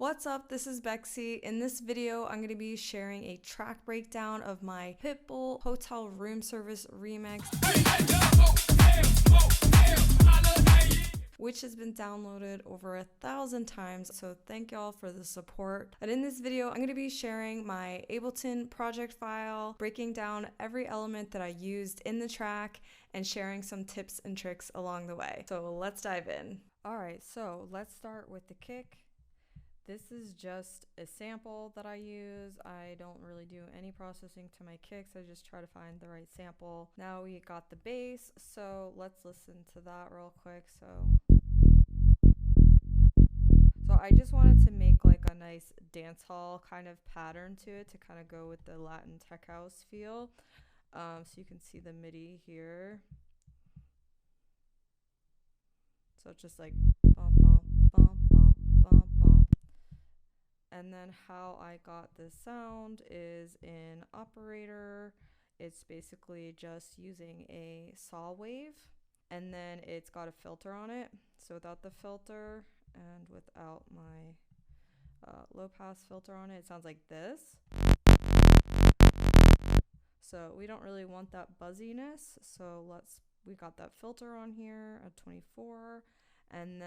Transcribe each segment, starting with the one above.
What's up? This is Bexy. In this video, I'm going to be sharing a track breakdown of my Pitbull Hotel Room Service remix, which has been downloaded over 1,000 times. So thank y'all for the support. And in this video, I'm going to be sharing my Ableton project file, breaking down every element that I used in the track, and sharing some tips and tricks along the way. So let's dive in. All right, so let's start with the kick. This is just a sample that I use. I don't really do any processing to my kicks. I just try to find the right sample. Now we got the bass, so let's listen to that real quick. So I just wanted to make like a nice dance hall kind of pattern to it to kind of go with the Latin tech house feel. So you can see the MIDI here. So it's just like bump, bump, bump, bump, bump, bump. And then how I got this sound is in operator. It's basically just using a saw wave, and then it's got a filter on it. So without the filter and without my low pass filter on it, it sounds like this. So we don't really want that buzziness. So we got that filter on here at 24. And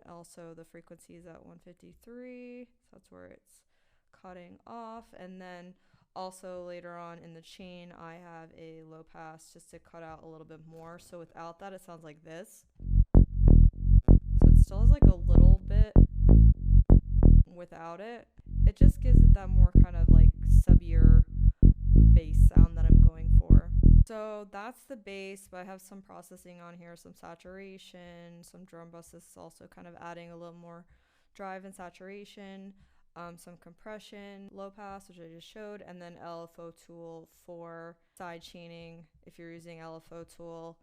also the frequency is at 153, so that's where it's cutting off. And then also later on in the chain, I have a low pass just to cut out a little bit more. So without that, it sounds like this. So it still has like a little bit without it. It just gives it that more kind of like subbier bass sound that I'm going for. So that's the bass, but I have some processing on here, some saturation, some drum buses also kind of adding a little more drive and saturation, some compression, low pass, which I just showed, and then LFO tool for side chaining. If you're using LFO tool,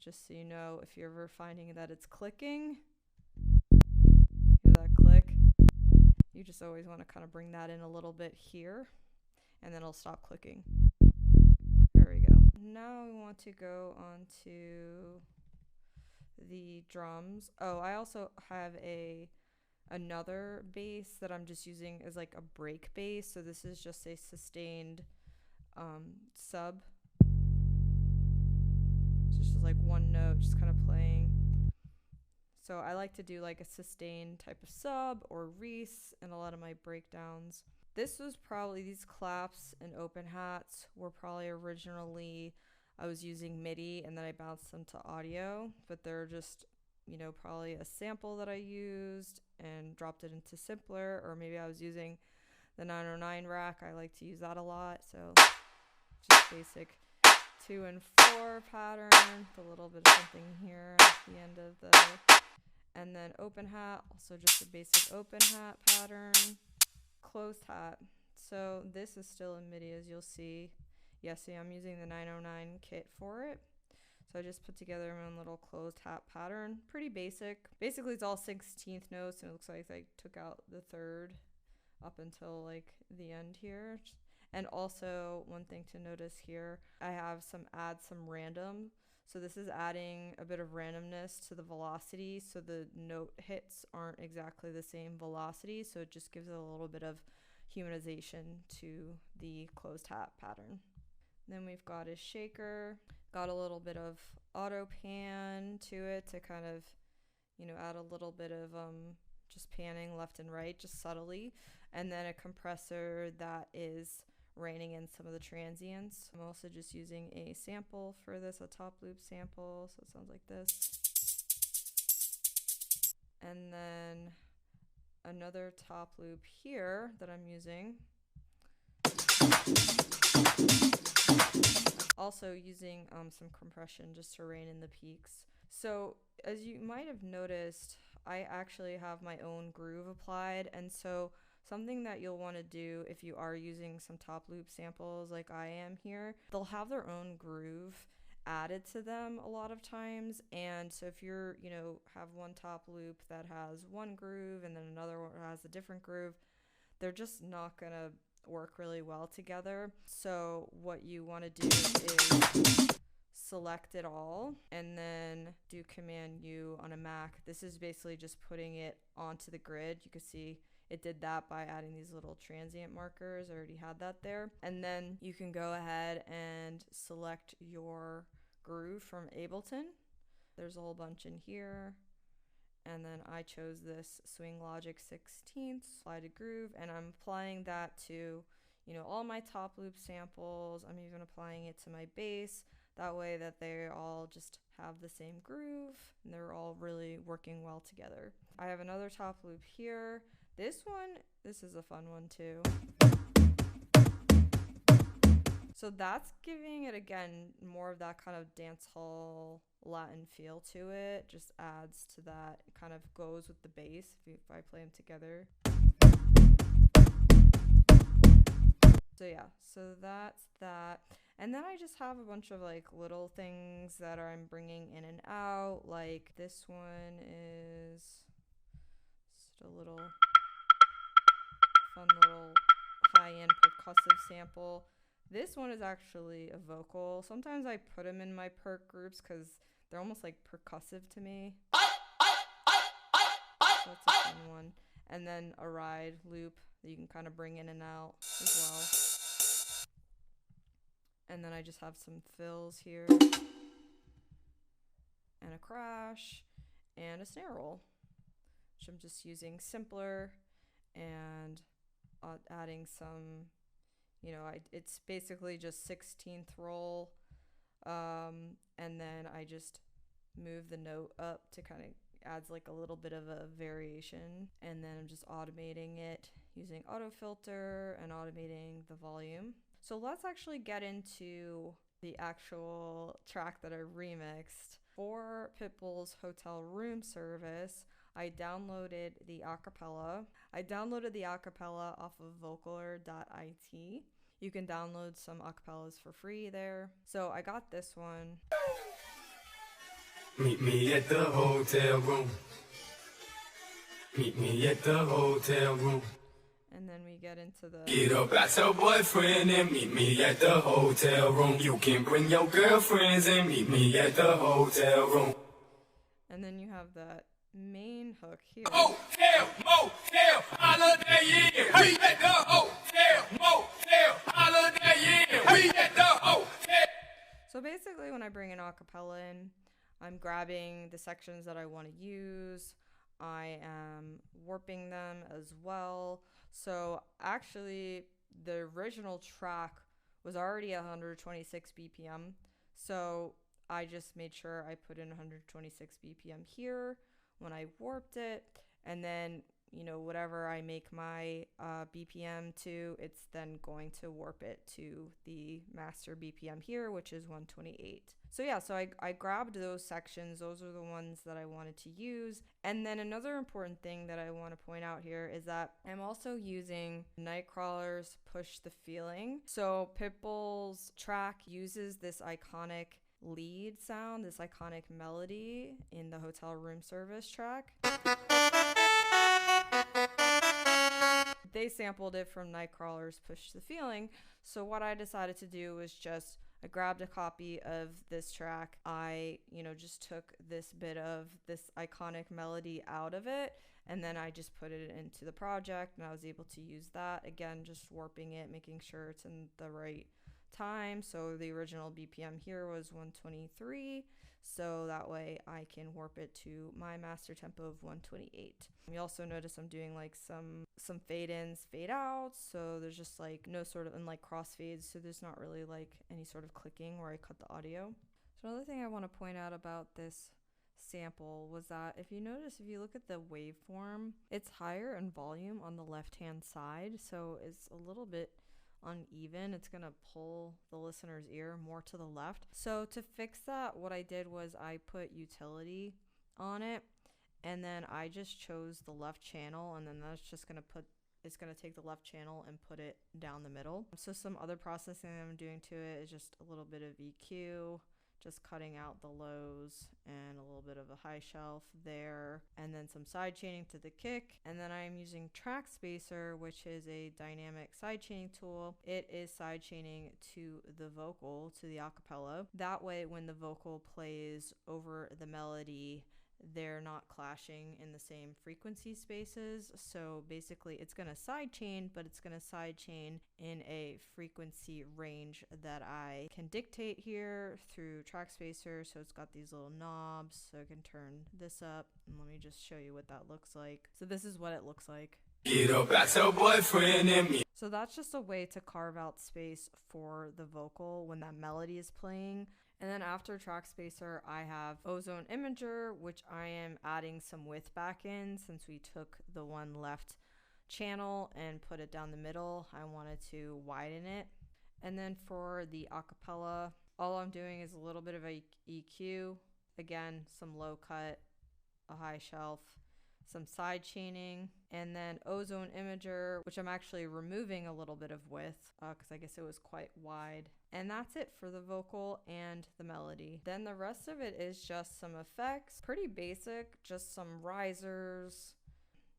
just so you know, if you're ever finding that it's clicking, hear that click, you just always want to kind of bring that in a little bit here, and then it'll stop clicking. Now we want to go on to the drums. Oh, I also have another bass that I'm just using as like a break bass. So this is just a sustained sub. It's just like one note, just kind of playing. So I like to do like a sustained type of sub or Reese in a lot of my breakdowns. These claps and open hats were probably originally, I was using MIDI and then I bounced them to audio, but they're just, probably a sample that I used and dropped it into simpler, or maybe I was using the 909 rack. I like to use that a lot. So just basic 2 and 4 pattern with a little bit of something here at the end of and then open hat, also just a basic open hat pattern. Closed hat. So this is still in MIDI, as you'll see. See, I'm using the 909 kit for it. So I just put together my own little closed hat pattern. Pretty basic. Basically, it's all 16th notes, and it looks like I took out the 3rd up until like the end here. And also, one thing to notice here, I have add some random. So this is adding a bit of randomness to the velocity, so the note hits aren't exactly the same velocity, so it just gives it a little bit of humanization to the closed hat pattern. Then we've got a shaker, got a little bit of auto pan to it to kind of, add a little bit of just panning left and right, just subtly, and then a compressor that is reining in some of the transients. I'm also just using a sample for this, a top loop sample, so it sounds like this. And then another top loop here that I'm using. Also using some compression just to rein in the peaks. So as you might have noticed, I actually have my own groove applied, and so something that you'll want to do if you are using some top loop samples like I am here, they'll have their own groove added to them a lot of times. And so if you're, have one top loop that has one groove and then another one has a different groove, they're just not going to work really well together. So what you want to do is select it all and then do Command U on a Mac. This is basically just putting it onto the grid. You can see it did that by adding these little transient markers. I already had that there. And then you can go ahead and select your groove from Ableton. There's a whole bunch in here. And then I chose this Swing Logic 16th slided groove, and I'm applying that to, you know, all my top loop samples. I'm even applying it to my bass. That way that they all just have the same groove and they're all really working well together. I have another top loop here. This is a fun one too. So that's giving it, again, more of that kind of dance hall Latin feel to it. Just adds to that. It kind of goes with the bass if I play them together. So yeah, so that's that. And then I just have a bunch of like little things that I'm bringing in and out. Like this one is just a little fun little high-end percussive sample. This one is actually a vocal. Sometimes I put them in my perk groups because they're almost like percussive to me. So that's a fun one. And then a ride loop that you can kind of bring in and out as well. And then I just have some fills here, and a crash, and a snare roll, which I'm just using simpler and adding some, you know, it's basically just 16th roll, and then I just move the note up to kind of adds like a little bit of a variation, and then I'm just automating it using auto filter and automating the volume. So let's actually get into the actual track that I remixed. For Pitbull's Hotel Room Service, I downloaded the acapella. Off of vocaler.it. You can download some acapellas for free there. So I got this one. Meet me at the hotel room. Meet me at the hotel room. And then we get into the... Get up, ask your boyfriend and meet me at the hotel room. You can bring your girlfriends and meet me at the hotel room. And then you have that main hook here. Hotel, motel, holiday inn. We at the hotel, motel, holiday inn. We at the hotel. So basically when I bring an acapella in, I'm grabbing the sections that I want to use. I am warping them as well. So actually the original track was already 126 BPM. So I just made sure I put in 126 BPM here when I warped it. And then, you know, whatever I make my BPM to, it's then going to warp it to the master BPM here, which is 128. So yeah, so I grabbed those sections. Those are the ones that I wanted to use. And then another important thing that I want to point out here is that I'm also using Nightcrawler's Push the Feeling. So Pitbull's track uses this iconic lead sound, this iconic melody in the Hotel Room Service track. They sampled it from Nightcrawler's Push the Feeling. So what I decided to do was I grabbed a copy of this track. I, just took this bit of this iconic melody out of it, and then I just put it into the project, and I was able to use that. Again, just warping it, making sure it's in the right time. So the original BPM here was 123. So that way I can warp it to my master tempo of 128. You also notice I'm doing like some fade ins, fade outs. So there's just like no sort of, and like crossfades. So there's not really like any sort of clicking where I cut the audio. So another thing I want to point out about this sample was that if you look at the waveform, it's higher in volume on the left hand side. So it's a little bit uneven. It's gonna pull the listener's ear more to the left. So to fix that, what I did was I put utility on it, and then I just chose the left channel, and then that's just gonna take the left channel and put it down the middle. So some other processing I'm doing to it is just a little bit of EQ, just cutting out the lows and a little bit of a high shelf there, and then some side chaining to the kick. And then I'm using Track Spacer, which is a dynamic side chaining tool. It is side chaining to the vocal, to the acapella. That way when the vocal plays over the melody, they're not clashing in the same frequency spaces. So basically it's going to sidechain, but it's going to sidechain in a frequency range that I can dictate here through track spacer. So it's got these little knobs, so I can turn this up, and let me just show you what that looks like. So this is what it looks like. Get up, that's her boyfriend and me. So that's just a way to carve out space for the vocal when that melody is playing. And then after track spacer, I have ozone imager, which I am adding some width back in since we took the one left channel and put it down the middle. I wanted to widen it. And then for the acapella, all I'm doing is a little bit of a EQ. Again, some low cut, a high shelf, some side chaining, and then ozone imager, which I'm actually removing a little bit of width because I guess it was quite wide. And that's it for the vocal and the melody. Then the rest of it is just some effects, pretty basic, just some risers.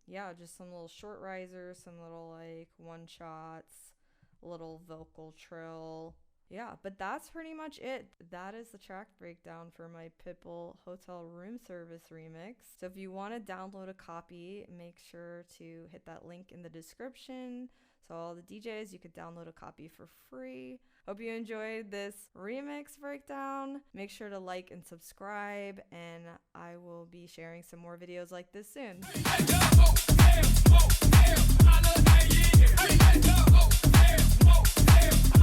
Yeah, just some little short risers, some little like one shots, little vocal trill. Yeah, but that's pretty much it. That is the track breakdown for my Pitbull Hotel Room Service remix. So if you want to download a copy, make sure to hit that link in the description. So all the DJs, you could download a copy for free. Hope you enjoyed this remix breakdown. Make sure to like and subscribe, and I will be sharing some more videos like this soon. I love that, yeah.